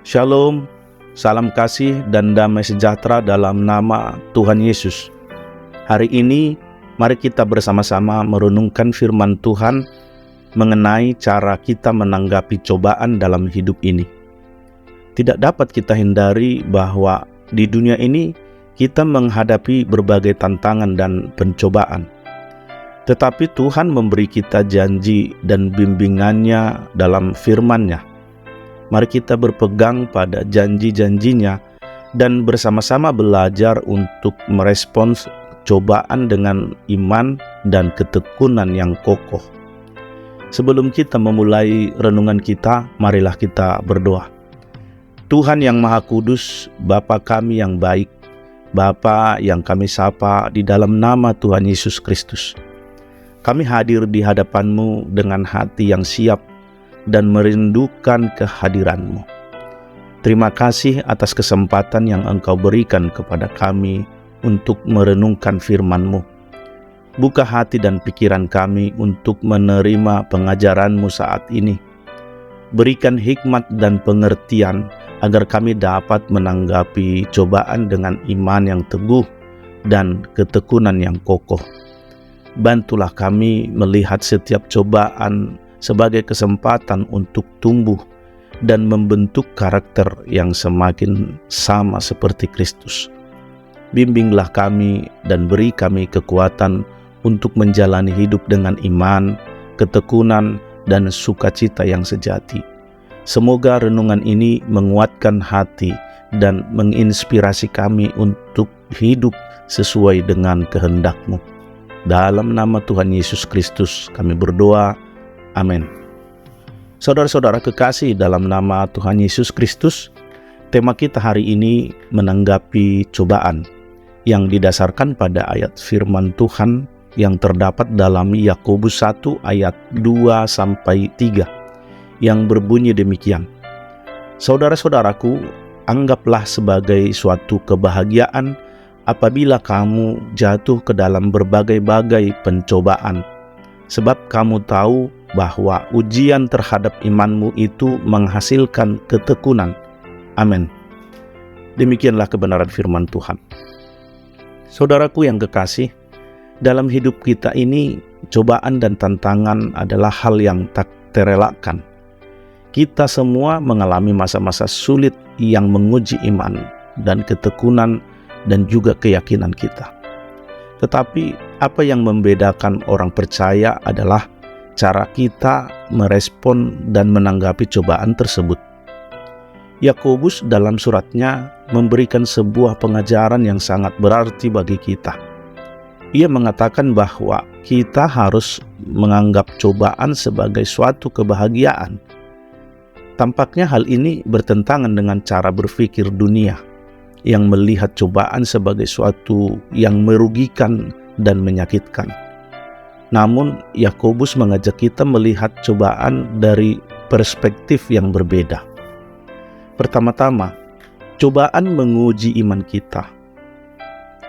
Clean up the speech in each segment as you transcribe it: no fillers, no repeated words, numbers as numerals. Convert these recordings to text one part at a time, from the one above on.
Shalom, salam kasih dan damai sejahtera dalam nama Tuhan Yesus. Hari ini, mari kita bersama-sama merenungkan firman Tuhan mengenai cara kita menanggapi cobaan dalam hidup ini. Tidak dapat kita hindari bahwa di dunia ini kita menghadapi berbagai tantangan dan pencobaan. Tetapi Tuhan memberi kita janji dan bimbingannya dalam firman-Nya. Mari kita berpegang pada janji-janjinya dan bersama-sama belajar untuk merespons cobaan dengan iman dan ketekunan yang kokoh. Sebelum kita memulai renungan kita, marilah kita berdoa. Tuhan yang Maha Kudus, Bapa kami yang baik, Bapa yang kami sapa di dalam nama Tuhan Yesus Kristus. Kami hadir di hadapan-Mu dengan hati yang siap dan merindukan kehadiran-Mu. Terima kasih atas kesempatan yang Engkau berikan kepada kami untuk merenungkan firman-Mu. Buka hati dan pikiran kami untuk menerima pengajaran-Mu saat ini. Berikan hikmat dan pengertian agar kami dapat menanggapi cobaan dengan iman yang teguh dan ketekunan yang kokoh. Bantulah kami melihat setiap cobaan sebagai kesempatan untuk tumbuh dan membentuk karakter yang semakin sama seperti Kristus. Bimbinglah kami dan beri kami kekuatan untuk menjalani hidup dengan iman, ketekunan, dan sukacita yang sejati. Semoga renungan ini menguatkan hati dan menginspirasi kami untuk hidup sesuai dengan kehendak-Mu. Dalam nama Tuhan Yesus Kristus kami berdoa. Amin. Saudara-saudara kekasih dalam nama Tuhan Yesus Kristus, tema kita hari ini menanggapi cobaan yang didasarkan pada ayat firman Tuhan yang terdapat dalam Yakobus 1 ayat 2-3 yang berbunyi demikian. Saudara-saudaraku, anggaplah sebagai suatu kebahagiaan apabila kamu jatuh ke dalam berbagai-bagai pencobaan, sebab kamu tahu bahwa ujian terhadap imanmu itu menghasilkan ketekunan. Amin. Demikianlah kebenaran firman Tuhan. Saudaraku yang kekasih, dalam hidup kita ini, cobaan dan tantangan adalah hal yang tak terelakkan. Kita semua mengalami masa-masa sulit yang menguji iman dan ketekunan dan juga keyakinan kita. Tetapi apa yang membedakan orang percaya adalah cara kita merespon dan menanggapi cobaan tersebut. Yakobus dalam suratnya memberikan sebuah pengajaran yang sangat berarti bagi kita. Ia mengatakan bahwa kita harus menganggap cobaan sebagai suatu kebahagiaan. Tampaknya hal ini bertentangan dengan cara berpikir dunia yang melihat cobaan sebagai suatu yang merugikan dan menyakitkan. Namun, Yakobus mengajak kita melihat cobaan dari perspektif yang berbeda. Pertama-tama, cobaan menguji iman kita.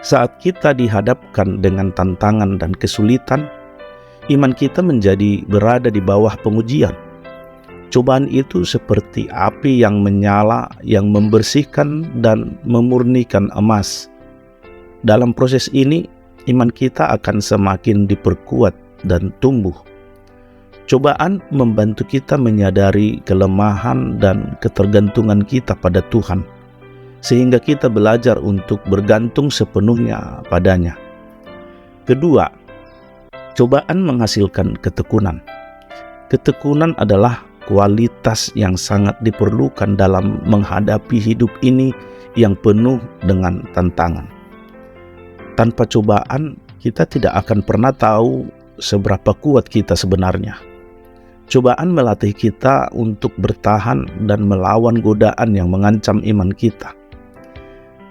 Saat kita dihadapkan dengan tantangan dan kesulitan, iman kita menjadi berada di bawah pengujian. Cobaan itu seperti api yang menyala, yang membersihkan dan memurnikan emas. Dalam proses ini, iman kita akan semakin diperkuat dan tumbuh. Cobaan membantu kita menyadari kelemahan dan ketergantungan kita pada Tuhan, sehingga kita belajar untuk bergantung sepenuhnya padanya. Kedua, cobaan menghasilkan ketekunan. Ketekunan adalah kualitas yang sangat diperlukan dalam menghadapi hidup ini yang penuh dengan tantangan. Tanpa cobaan, kita tidak akan pernah tahu seberapa kuat kita sebenarnya. Cobaan melatih kita untuk bertahan dan melawan godaan yang mengancam iman kita.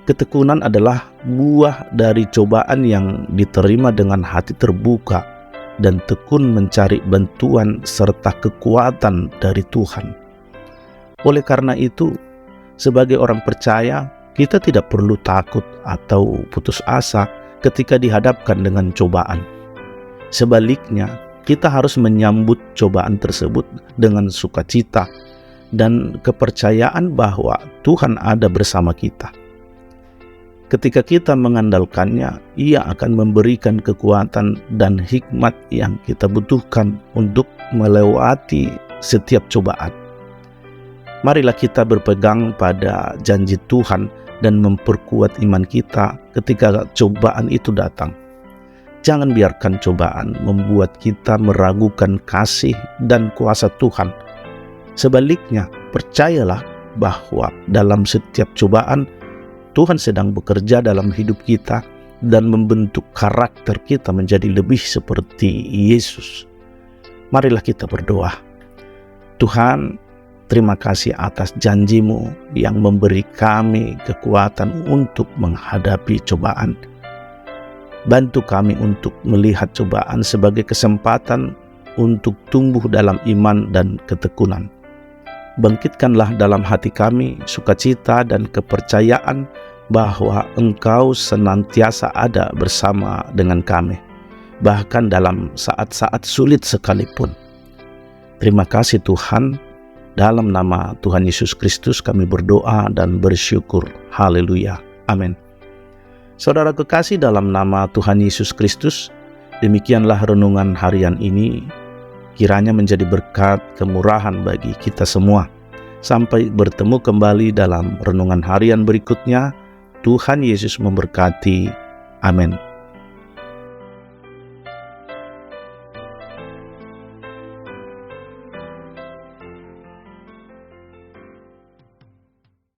Ketekunan adalah buah dari cobaan yang diterima dengan hati terbuka dan tekun mencari bantuan serta kekuatan dari Tuhan. Oleh karena itu, sebagai orang percaya, kita tidak perlu takut atau putus asa ketika dihadapkan dengan cobaan. Sebaliknya, kita harus menyambut cobaan tersebut dengan sukacita dan kepercayaan bahwa Tuhan ada bersama kita. Ketika kita mengandalkannya, Ia akan memberikan kekuatan dan hikmat yang kita butuhkan untuk melewati setiap cobaan. Marilah kita berpegang pada janji Tuhan dan memperkuat iman kita ketika cobaan itu datang. Jangan biarkan cobaan membuat kita meragukan kasih dan kuasa Tuhan. Sebaliknya, percayalah bahwa dalam setiap cobaan, Tuhan sedang bekerja dalam hidup kita dan membentuk karakter kita menjadi lebih seperti Yesus. Marilah kita berdoa. Tuhan, terima kasih atas janji-Mu yang memberi kami kekuatan untuk menghadapi cobaan. Bantu kami untuk melihat cobaan sebagai kesempatan untuk tumbuh dalam iman dan ketekunan. Bangkitkanlah dalam hati kami sukacita dan kepercayaan bahwa Engkau senantiasa ada bersama dengan kami, bahkan dalam saat-saat sulit sekalipun. Terima kasih Tuhan, dalam nama Tuhan Yesus Kristus kami berdoa dan bersyukur. Haleluya. Amin. Saudara kekasih, dalam nama Tuhan Yesus Kristus, demikianlah renungan harian ini. Kiranya menjadi berkat kemurahan bagi kita semua. Sampai bertemu kembali dalam renungan harian berikutnya. Tuhan Yesus memberkati. Amin.